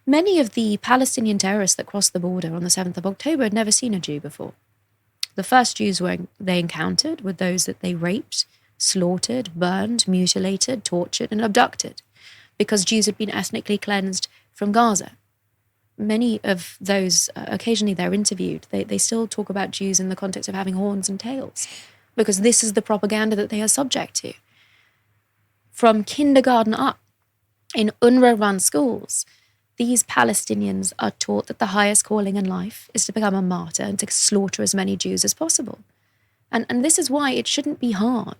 Many of the Palestinian terrorists that crossed the border on the 7th of October had never seen a Jew before. The first Jews they encountered were those that they raped, slaughtered, burned, mutilated, tortured, and abducted, because Jews had been ethnically cleansed from Gaza. Many of those, occasionally they're interviewed, they still talk about Jews in the context of having horns and tails, because this is the propaganda that they are subject to. From kindergarten up, in UNRWA-run schools, these Palestinians are taught that the highest calling in life is to become a martyr and to slaughter as many Jews as possible. And this is why it shouldn't be hard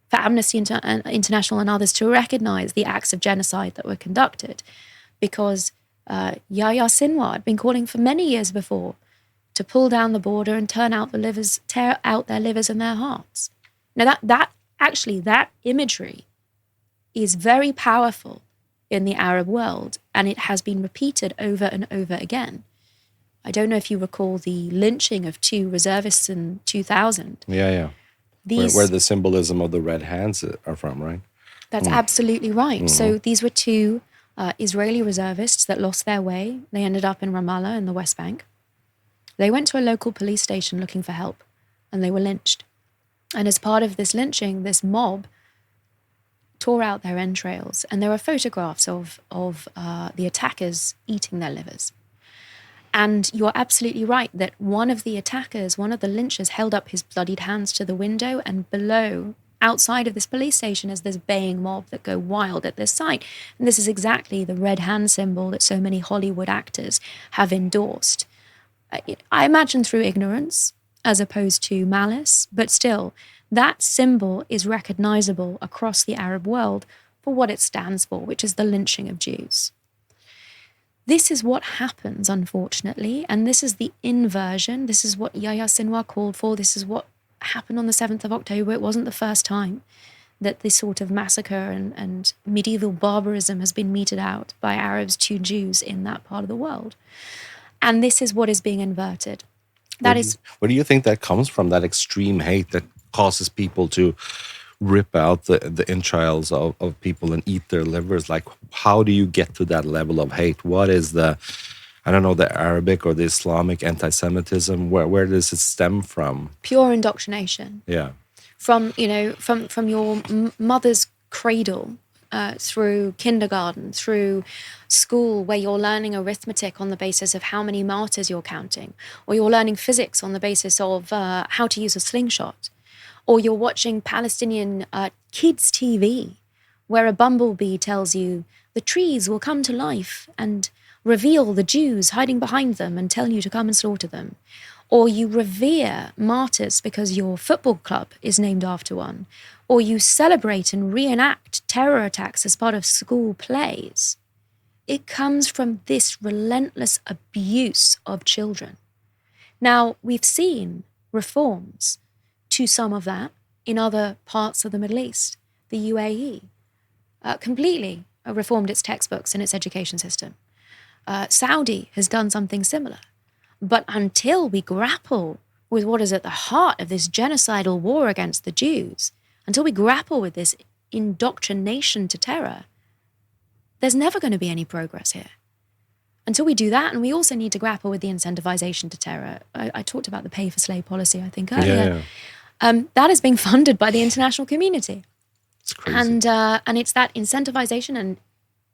for Amnesty International and others to recognize the acts of genocide that were conducted, because Yahya Sinwar had been calling for many years before to pull down the border and tear out their livers and their hearts. Now that imagery is very powerful in the Arab world, and it has been repeated over and over again. I don't know if you recall the lynching of 2 reservists in 2000. Yeah. Where the symbolism of the red hands are from, right? That's absolutely right. So these were 2 Israeli reservists that lost their way. They ended up in Ramallah in the West Bank. They went to a local police station looking for help, and they were lynched. And as part of this lynching, this mob tore out their entrails, and there are photographs of the attackers eating their livers. And you're absolutely right that one of the lynchers, held up his bloodied hands to the window, and below, outside of this police station, is this baying mob that go wild at this sight. And this is exactly the red hand symbol that so many Hollywood actors have endorsed. I imagine through ignorance as opposed to malice, but still, that symbol is recognizable across the Arab world for what it stands for, which is the lynching of Jews. This is what happens, unfortunately, and this is the inversion. This is what Yahya Sinwar called for. This is what happened on the 7th of October. It wasn't the first time that this sort of massacre and medieval barbarism has been meted out by Arabs to Jews in that part of the world. And this is what is being inverted. Where do you think that comes from, that extreme hate that causes people to rip out the entrails of people and eat their livers? Like, how do you get to that level of hate? What is the Arabic or the Islamic anti-Semitism? Where does it stem from? Pure indoctrination. Yeah. From your mother's cradle, through kindergarten, through school, where you're learning arithmetic on the basis of how many martyrs you're counting, or you're learning physics on the basis of how to use a slingshot, or you're watching Palestinian kids' TV, where a bumblebee tells you the trees will come to life and reveal the Jews hiding behind them and tell you to come and slaughter them. Or you revere martyrs because your football club is named after one. Or you celebrate and reenact terror attacks as part of school plays. It comes from this relentless abuse of children. Now, we've seen reforms to some of that in other parts of the Middle East. The UAE completely reformed its textbooks and its education system. Saudi has done something similar. But until we grapple with what is at the heart of this genocidal war against the Jews, until we grapple with this indoctrination to terror, there's never going to be any progress here. Until we do that, and we also need to grapple with the incentivization to terror. I talked about the pay-for-slay policy, I think, earlier. Yeah. That is being funded by the international community. It's crazy. And it's that incentivization and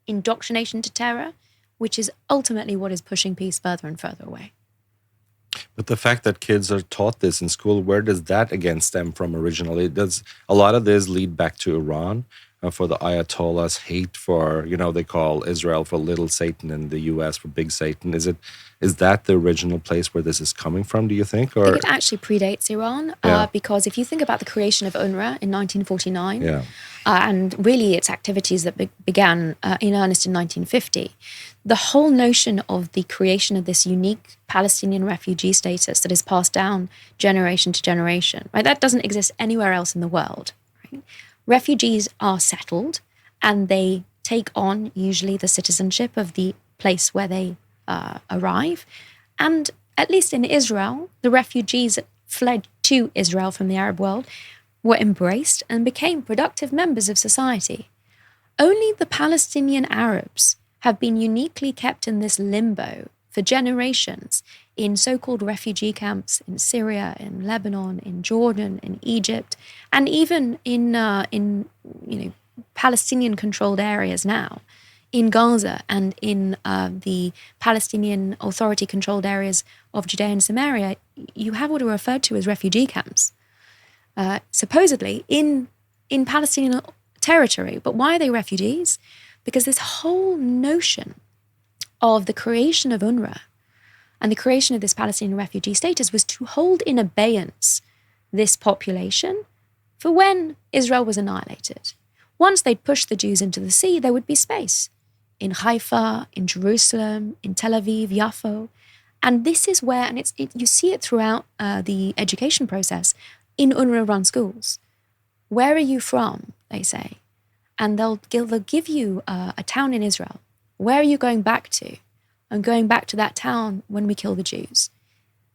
indoctrination to terror which is ultimately what is pushing peace further and further away. But the fact that kids are taught this in school, where does that again stem from originally? Does a lot of this lead back to Iran for the Ayatollah's hate for, they call Israel for little Satan and the US for big Satan? Is that the original place where this is coming from, do you think? Or? I think it actually predates Iran because if you think about the creation of UNRWA in 1949 and really its activities that began in earnest in 1950, the whole notion of the creation of this unique Palestinian refugee status that is passed down generation to generation, right? That doesn't exist anywhere else in the world. Right? Refugees are settled and they take on usually the citizenship of the place where they arrive. And at least in Israel, the refugees that fled to Israel from the Arab world were embraced and became productive members of society. Only the Palestinian Arabs have been uniquely kept in this limbo for generations in so-called refugee camps in Syria, in Lebanon, in Jordan, in Egypt, and even in Palestinian-controlled areas now, in Gaza and in the Palestinian Authority-controlled areas of Judea and Samaria. You have what are referred to as refugee camps, supposedly in Palestinian territory. But why are they refugees? Because this whole notion of the creation of UNRWA and the creation of this Palestinian refugee status was to hold in abeyance this population for when Israel was annihilated. Once they'd pushed the Jews into the sea, there would be space in Haifa, in Jerusalem, in Tel Aviv, Yaffo. And this is where, and you see it throughout the education process in UNRWA-run schools. Where are you from, they say. And they'll give you a town in Israel. Where are you going back to? I'm going back to that town when we kill the Jews.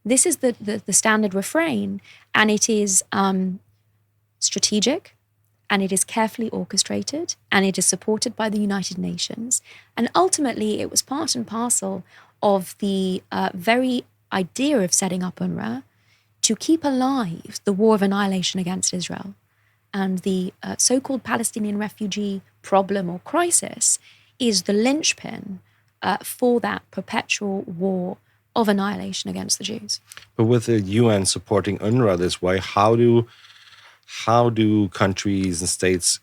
This is the standard refrain, and it is strategic, and it is carefully orchestrated, and it is supported by the United Nations. And ultimately, it was part and parcel of the very idea of setting up UNRWA to keep alive the war of annihilation against Israel. And the so-called Palestinian refugee problem or crisis is the linchpin for that perpetual war of annihilation against the Jews. But with the UN supporting UNRWA this way, how do countries and states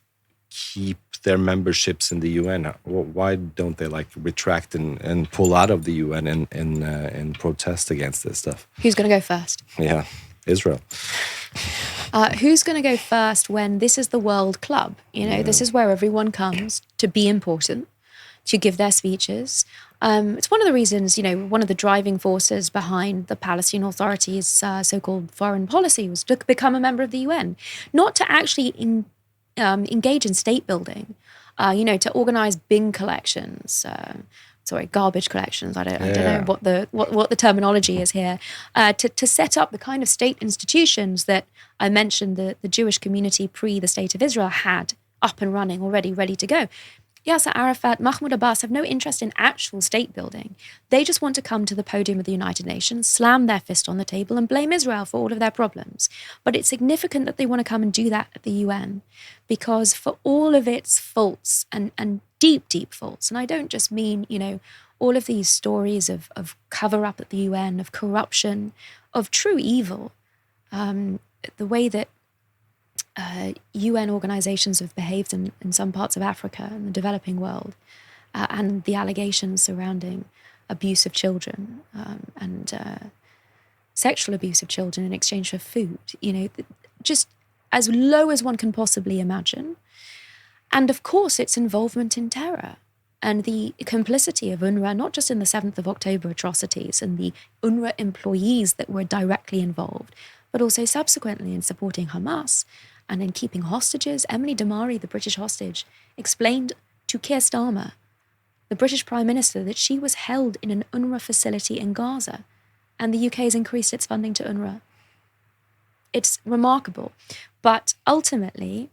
keep their memberships in the UN? Why don't they retract and pull out of the UN and protest against this stuff? Who's going to go first? Yeah, Israel. Who's going to go first when this is the World Club? This is where everyone comes to be important, to give their speeches. It's one of the reasons, one of the driving forces behind the Palestinian Authority's so-called foreign policy was to become a member of the UN, not to actually engage in state building, to organize bin collections, garbage collections. I don't know what the terminology is here. To set up the kind of state institutions that I mentioned the Jewish community pre the State of Israel had up and running already, ready to go. Yasser Arafat, Mahmoud Abbas have no interest in actual state building. They just want to come to the podium of the United Nations, slam their fist on the table and blame Israel for all of their problems. But it's significant that they want to come and do that at the UN, because for all of its faults and deep, deep faults, and I don't just mean, all of these stories of cover-up at the UN, of corruption, of true evil, the way that UN organizations have behaved in some parts of Africa and the developing world, and the allegations surrounding abuse of children and sexual abuse of children in exchange for food, just as low as one can possibly imagine. And of course, its involvement in terror and the complicity of UNRWA, not just in the 7th of October atrocities and the UNRWA employees that were directly involved, but also subsequently in supporting Hamas and in keeping hostages. Emily Damari, the British hostage, explained to Keir Starmer, the British Prime Minister, that she was held in an UNRWA facility in Gaza, and the UK has increased its funding to UNRWA. It's remarkable. But ultimately,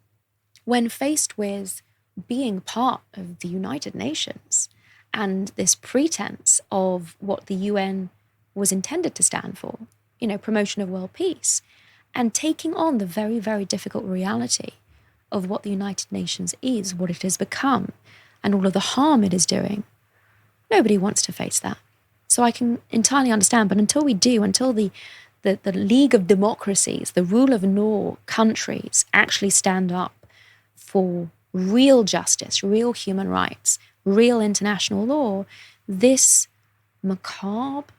when faced with being part of the United Nations and this pretense of what the UN was intended to stand for, promotion of world peace, and taking on the very, very difficult reality of what the United Nations is, what it has become, and all of the harm it is doing, nobody wants to face that. So I can entirely understand, but until we do, until the League of Democracies, the rule of law countries actually stand up for real justice, real human rights, real international law, this macabre,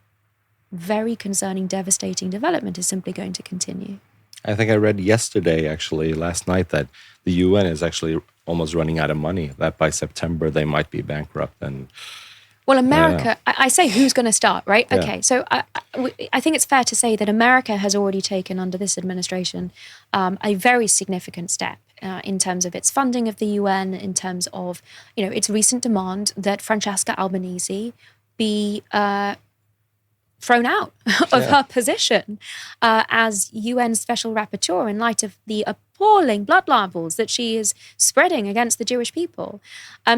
very concerning, devastating development is simply going to continue. I think I read last night, that the UN is actually almost running out of money, that by September they might be bankrupt. Well, America, I say who's going to start, right? Yeah. Okay, so I think it's fair to say that America has already taken, under this administration, a very significant step in terms of its funding of the UN, in terms of, its recent demand that Francesca Albanese be thrown out of her position as UN Special Rapporteur in light of the appalling blood libels that she is spreading against the Jewish people.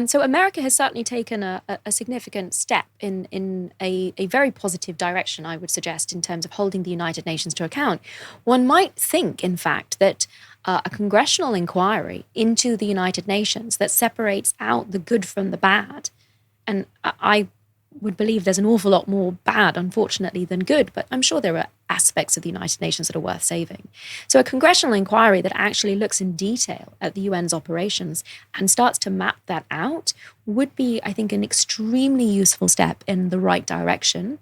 So America has certainly taken a significant step in a very positive direction, I would suggest, in terms of holding the United Nations to account. One might think, in fact, that a congressional inquiry into the United Nations that separates out the good from the bad, and I would believe there's an awful lot more bad, unfortunately, than good, but I'm sure there are aspects of the United Nations that are worth saving. So a congressional inquiry that actually looks in detail at the UN's operations and starts to map that out would be, I think, an extremely useful step in the right direction,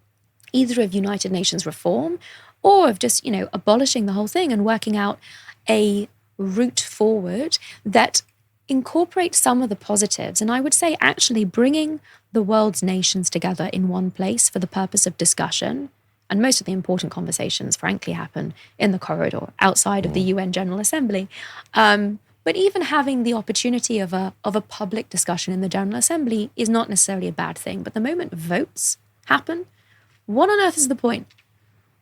either of United Nations reform or of just, abolishing the whole thing and working out a route forward that incorporates some of the positives. And I would say actually bringing the world's nations together in one place for the purpose of discussion. And most of the important conversations, frankly, happen in the corridor outside of the UN General Assembly. But even having the opportunity of a public discussion in the General Assembly is not necessarily a bad thing. But the moment votes happen, what on earth is the point?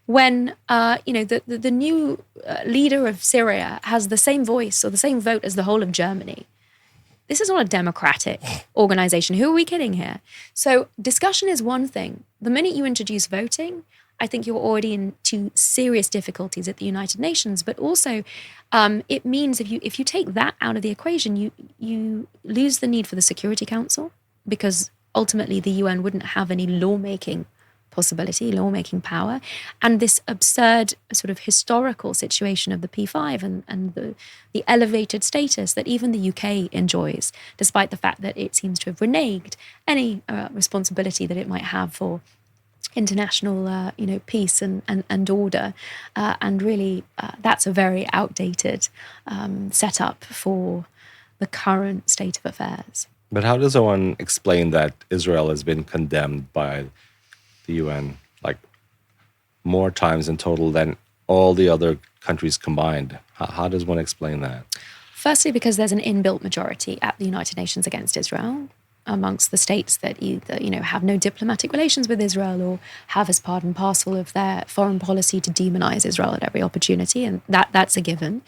When the new leader of Syria has the same voice or the same vote as the whole of Germany. This is not a democratic organization. Who are we kidding here? So discussion is one thing. The minute you introduce voting, I think you're already into serious difficulties at the United Nations. But also, it means if you take that out of the equation, you lose the need for the Security Council, because ultimately the UN wouldn't have any lawmaking power, and this absurd sort of historical situation of the P5 and the elevated status that even the UK enjoys, despite the fact that it seems to have reneged any responsibility that it might have for international peace and order, and really that's a very outdated setup for the current state of affairs. But how does one explain that Israel has been condemned by the UN like more times in total than all the other countries combined? How does one explain that? Firstly, because there's an inbuilt majority at the United Nations against Israel amongst the states that either, have no diplomatic relations with Israel or have as part and parcel of their foreign policy to demonize Israel at every opportunity, and that's a given.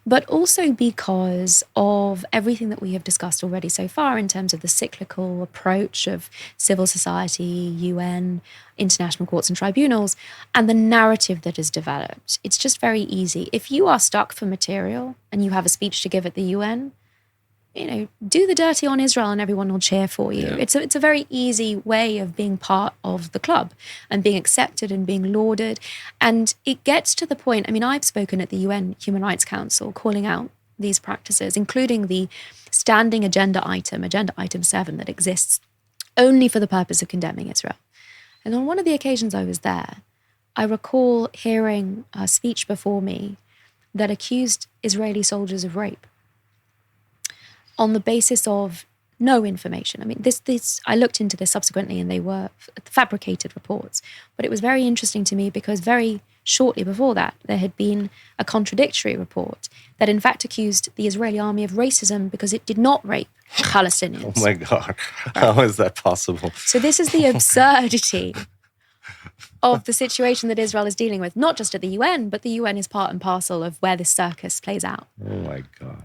But also because of everything that we have discussed already so far in terms of the cyclical approach of civil society, UN, international courts and tribunals, and the narrative that is developed. It's just very easy. If you are stuck for material and you have a speech to give at the UN, do the dirty on Israel and everyone will cheer for you. Yeah. It's a very easy way of being part of the club and being accepted and being lauded. And it gets to the point, I've spoken at the UN Human Rights Council calling out these practices, including the standing agenda item 7 that exists only for the purpose of condemning Israel. And on one of the occasions I was there, I recall hearing a speech before me that accused Israeli soldiers of rape on the basis of no information. This I looked into this subsequently, and they were fabricated reports. But it was very interesting to me because very shortly before that, there had been a contradictory report that in fact accused the Israeli army of racism because it did not rape Palestinians. Oh my God, how is that possible? So this is the absurdity of the situation that Israel is dealing with, not just at the UN, but the UN is part and parcel of where this circus plays out. Oh my God.